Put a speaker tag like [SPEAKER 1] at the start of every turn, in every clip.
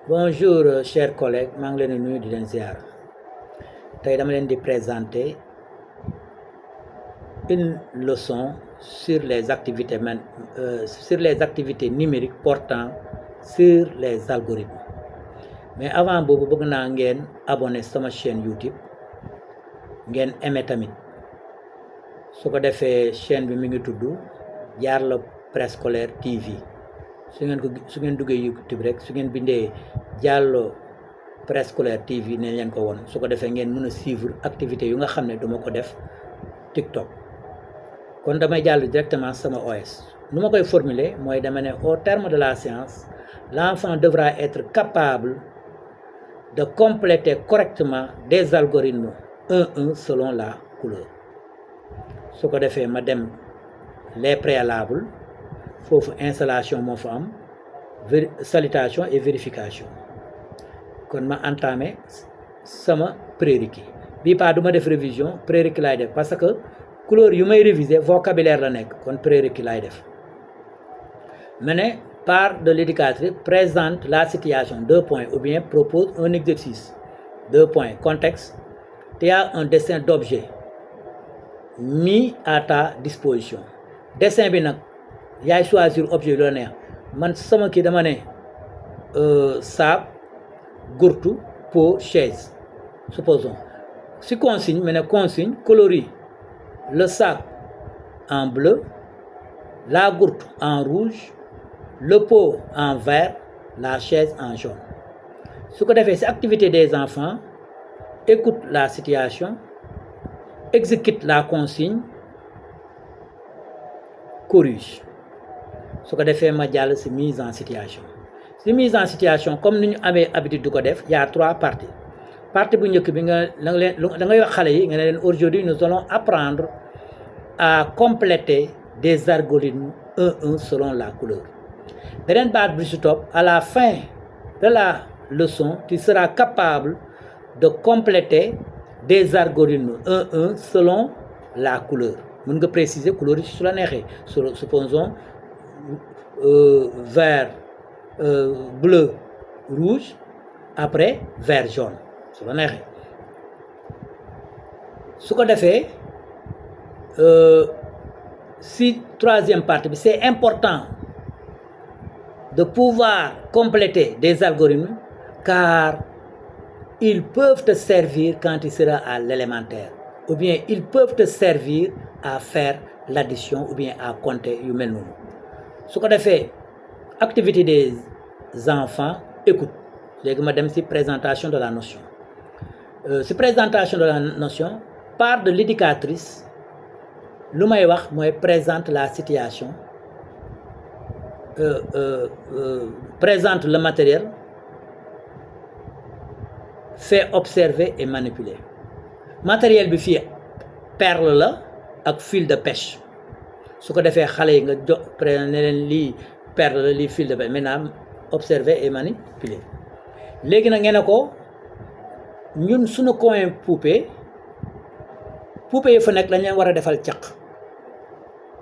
[SPEAKER 1] Bonjour chers collègues, maa ngi leen di nuyu di leen ziar tey dama leen di présenter une leçon sur les activités numériques portant sur les algorithmes. Mais avant boobu bëgg naa ngeen abonné sama chaîne YouTube ngeen aimé tamit su ko defee chaîne bi mi ngi tudd Diarlo Préscolaire TV. su ngeen duggee YouTube rek su ngeen bindee Diarlo Préscolaire TV ne leen ko won su ko defee ngeen mën a suivre activité yu nga xam ne duma ko def TikTok. kon damay jàll directement sama OS nu ma koy formuler mooy dama ne au terme de la séance l'enfant devra être capable de compléter correctement des algorithmes un selon la couleur. su ko defee ma dem les préalables foofu installation moo fa am salutation et vérification kon ma entamé sama prérequis bii pas du ma def révision prérequis laay def parce que couleur yu may réviser vocabulaire la nekk kon prérequis laay def ma ne part de l'éducatrice présente la situation 2 points ou bien propose un exercice 2 points contexte tu as un dessin d'objet mis à ta disposition dessin bi nag yaay choisir objet loo neex man sama kii dama ne sac gurtu pot chaise supposons si consigne ma ne consigne colorie le sac en bleu la gourde en rouge le pot en vert la chaise en jaune su ko defee si activité des enfants écoute la situation exécute la consigne corrige su ko defee ma jàll ci mise en situation comme ni ñu amee habitude du ko def y a 3 parties partie bu njëkk bi da ngay wax xale yi nga ne leen aujourd'hui nous allons apprendre à compléter des algorithmes un selon la couleur beneen baat bi ci topp à la fin de la leçon tu seras capable de compléter des algorithmes un selon la couleur mën nga préciser couleur yi su la neexee supposons vert bleu rouge après vert jaune su la neexee su ko defee si troisième partie bi c'est important de pouvoir compléter des algorithmes car ils peuvent te servir quand tu seras à l'élémentaire ou bien ils peuvent te servir à faire l'addition ou bien à compter yu mel noonu su ko defee activité des enfants écoute léegi ma dem ci présentation de la notion ci présentation de la notion part de l'éducatrice lu may wax mooy présente la situation présente le matériel fait observer et manipuler matériel bi fii perle la ak fil de pêche su ko defee xale yi nga jox ne leen lii perle la lii fil de pêche maintenant observer et manipuler léegi nag ngeen ne ko ñun suñu coin poupée yi fa nekk dañ leen war a defal caq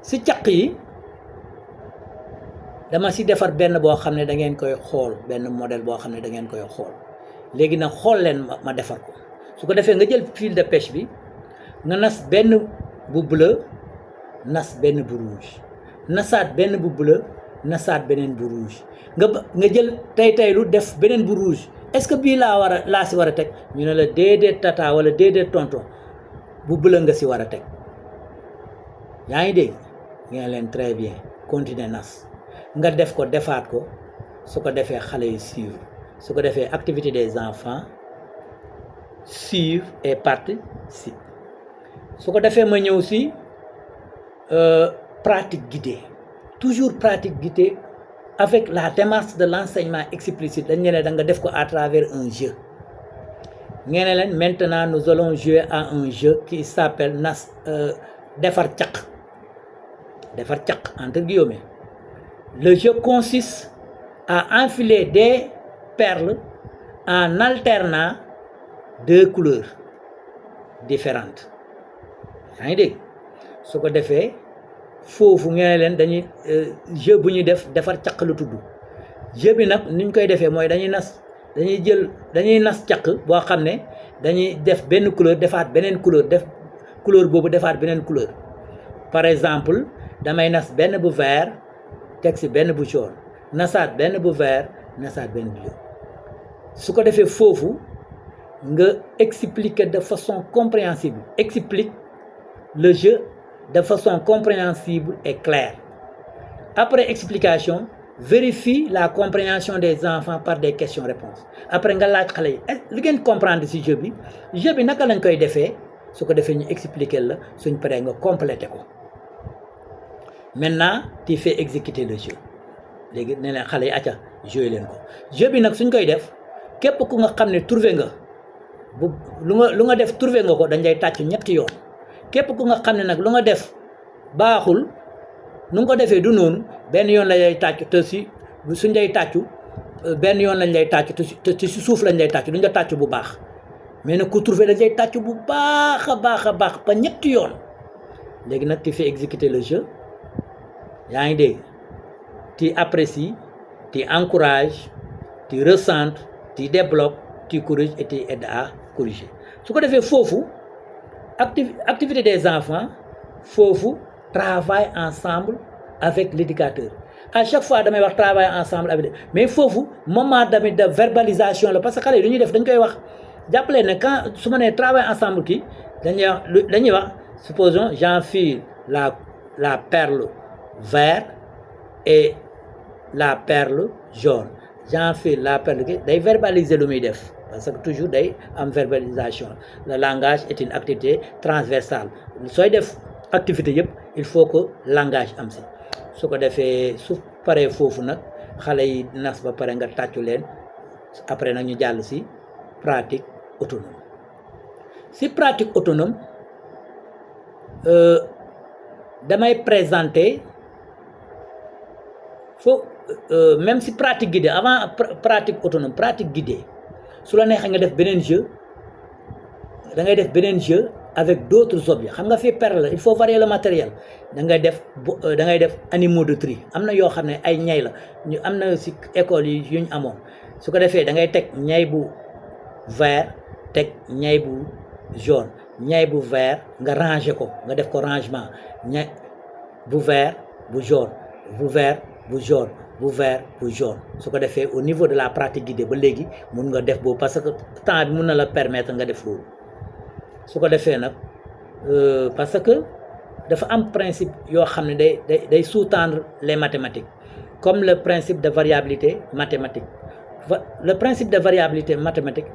[SPEAKER 1] si caq yi dama si defar benn boo xam ne da ngeen koy xool benn modèle boo xam ne da ngeen koy xool léegi nag xool leen ma defar ko su ko defee nga jël fil de pêche bi nga nas benn bu bleu nas benn bu rouge nasaat benn bu bleu nasaat beneen bu rouge nga jël tey lu def beneen bu rouge est-ce que bii laa si war a teg ñu ne la déedéet tata wala déedéet tonton bu bleu nga si war a teg yaa ngi dégg ngeen leen très bien continuer nas nga def ko defaat ko su ko defee xale yi suivre su ko defee activité des enfants suivre et participe su ko defee ma ñëw si pratique guidée toujours pratique guidée avec la démarche de l'enseignement explicite dañ ne da nga def ko à travers un jeu ngeen ne leen maintenant nous allons jouer à un jeu qui s'appelle defar caq entre guillemets le jeu consiste à enfiler des perles en alternant 2 couleurs différentes yaa ngi dégg su ko defee foofu ngeen leen dañuy jeu bu ñuy defar caq lu tudd jeu bi nag ni ñu koy defee mooy dañuy nas dañuy nas caq boo xam ne dañuy def benn couleur defaat beneen couleur def couleur boobu defaat beneen couleur par exemple damay nas benn bu vert teg si benn bu jaune nasaat benn bu vert nasaat benn bu jaune su ko defee foofu nga expliquer de façon compréhensible explique le jeu de façon compréhensible et claire. Après explication, vérifie la compréhension des enfants par des questions-réponses. Après nga laaj xale yi li ngeen comprendre ci jeu bi naka lañ koy defee su ko defee ñu expliquer la suñ paree nga compléter ko. Maintenant tu fais exécuter le jeu léegi nee na xale yi acca jouer leen ko jeu bi nag suñ koy def képp ku nga xam ne trouvé nga lu nga def trouvé nga ko dañ lay tàcc ñetti yoon képp ku nga xam ne nag lu nga def baaxul nu nga ko defee du noonu benn yoon lañ lay tàcc te si suñ lay tàccu benn yoon lañ lay tàcc te si suuf lañ lay tàcc duñ la tàcc bu baax mais nag ku trouvé dañ lay tàcc bu baax a baax ba ñetti yoon léegi nag tu fais exécuter le jeu yaa ngi dégg tu apprécies tu encourages tu recentres tu débloques tu corriges et tu aides à corriger su ko defee foofu activité des enfants foofu travaille ensemble avec l'éducateur à chaque fois damay wax travailler ensemble avec mais foofu moment tamit de verbalisation la parce que xale yi lu ñuy def dañ koy wax jàppale ne quand su ma nee travailler ensemble kii dañuy wax supposons j'enfile la perle verte et la perle jaune j'enfile la perle kii day verbaliser lu muy def parce que toujours day am verbalisation le langage est une activité transversale sooy def activité yëpp il faut que langage am si su ko defee su paree foofu nag xale yi nas ba pare nga tàccu leen après nag ñu jàll si pratique autonome si pratique autonome damay présenter même si pratique guidée avant pratique autonome pratique guidée su la neexee nga def beneen jeu da ngay def beneen jeu avec d'autres objets xam nga fii perle la il faut varier le matériel da ngay def animaux de tri am na yoo xam ne ay ñay la ñu am na si école yi yu ñu amoon su ko defee da ngay teg ñay bu vert teg ñay bu jaune ñay bu vert nga ranger ko nga def ko rangement ñay bu vert bu jaune bu vert bu jaune bu vert bu jaune su ko defee au niveau de la pratique guidée ba léegi mun nga def boobu parce que temps bi mun na la permettre nga def loolu su ko defee nag parce que dafa am principe yoo xam ne day sous-tendre les mathématiques comme le principe de variabilité mathématique le principe de variabilité mathématique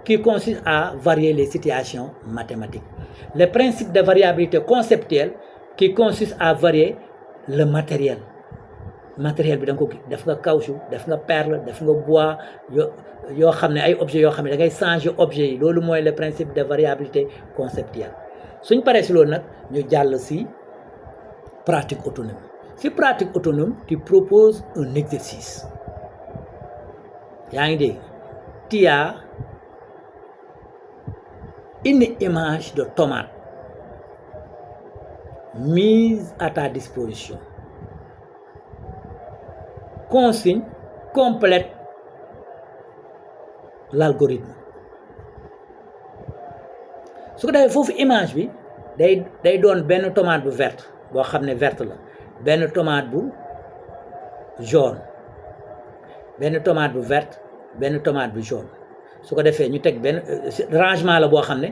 [SPEAKER 1] qui consiste à varier les situations mathématiques le principe de variabilité conceptuelle qui consiste à varier le matériel bi da nga ko def nga caoutchouc def nga perle def nga bois yoo xam ne ay objets yoo xam ne da ngay changer objets yi loolu mooy le principe de variabilité conceptuelle suñ paree si loolu nag ñu jàll si pratique autonome si pratique autonome tu proposes un exercice yaa ngi dégg tu as une image de tomate mise à ta disposition consigne complète l'algorithme su ko defee foofu image bi day doon benn tomate bu verte boo xam ne verte la benn tomate bu jaune benn tomate bu verte benn tomate bu jaune su ko defee ñu teg benn rangement la boo xam ne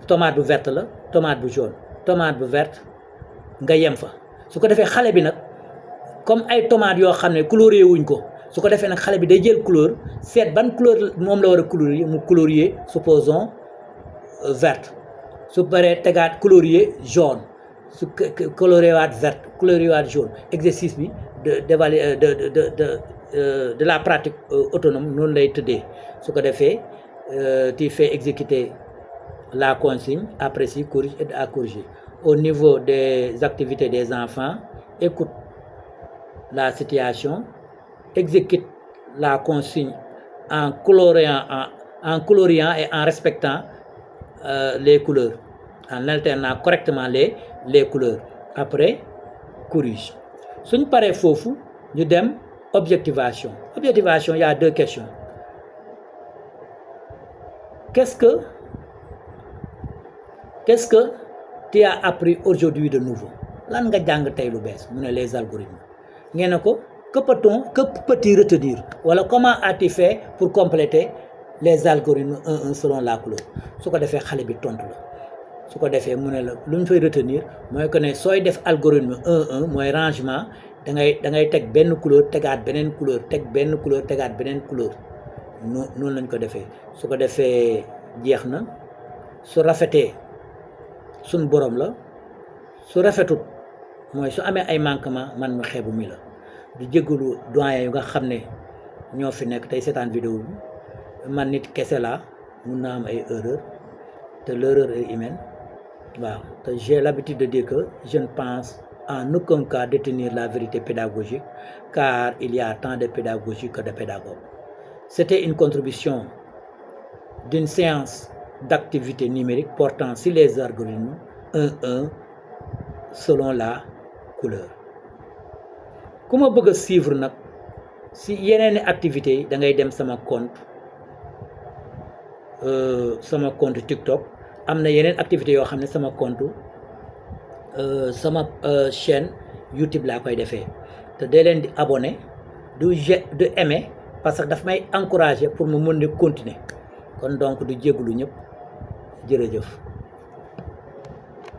[SPEAKER 1] tomate bu verte la tomate bu jaune tomate bu verte nga yem fa su ko defee xale bi nag comme ay tomates yoo xam ne colorier wuñ ko su ko defee nag xale bi day jël couleur seet ban couleur moom la war a colorier mu colorier supposons verte su paree tegaat colorier jaune su colorier waat verte colorier waat jaune exercice bi de la pratique autonome noonu lay tëddee su ko defee tu fais exécuter la consigne apprécie corrige et à corriger au niveau des activités des enfants écoute la situation exécute la consigne en coloriant et en respectant les couleurs en alternant correctement les couleurs après corrige suñ paree foofu ñu dem objectivation il y a deux questions qu'est-ce que tu as appris aujourd'hui de nouveau lan nga jàng tey lu bees mu ne les algorithmes ngeen ne ko que peut-il retenir wala comment as-tu fait pour compléter les algorithmes un selon la couleur su ko defee xale bi tontu la su ko defee mu ne la lu ñu fay retenir mooy que ne sooy def algorithme mooy rangement da ngay teg benn couleur tegaat beneen couleur teg benn couleur tegaat beneen couleur noonu lañ ko defee su ko defee jeex na su rafetee suñ borom la su rafetut mooy su amee ay manquement man mu xeebu mi la du jégalu doyen yu nga xam ne ñoo fi nekk tey seetaan vidéo bi man nit kese laa mun naa am ay erreur te l'erreur est humaine waaw te j'ai l'habitude de dire que je ne pense en aucun cas détenir la vérité pédagogique car il y a tant de pédagogie que de pédagogues. C'était une contribution d'une séance d'activité numérique portant sur les algorithmes 1 selon la couleur. ku ma bëgg a suivre nag si yeneeni activités yi da ngay dem sama compte TikTok am na yeneen activités yoo xam ne sama compte sama chaîne YouTube laa koy defee te dee leen di abonné du aimer parce que daf may encourager pour mu mën di continuer kon donc du jégalu ñëpp jërëjëf.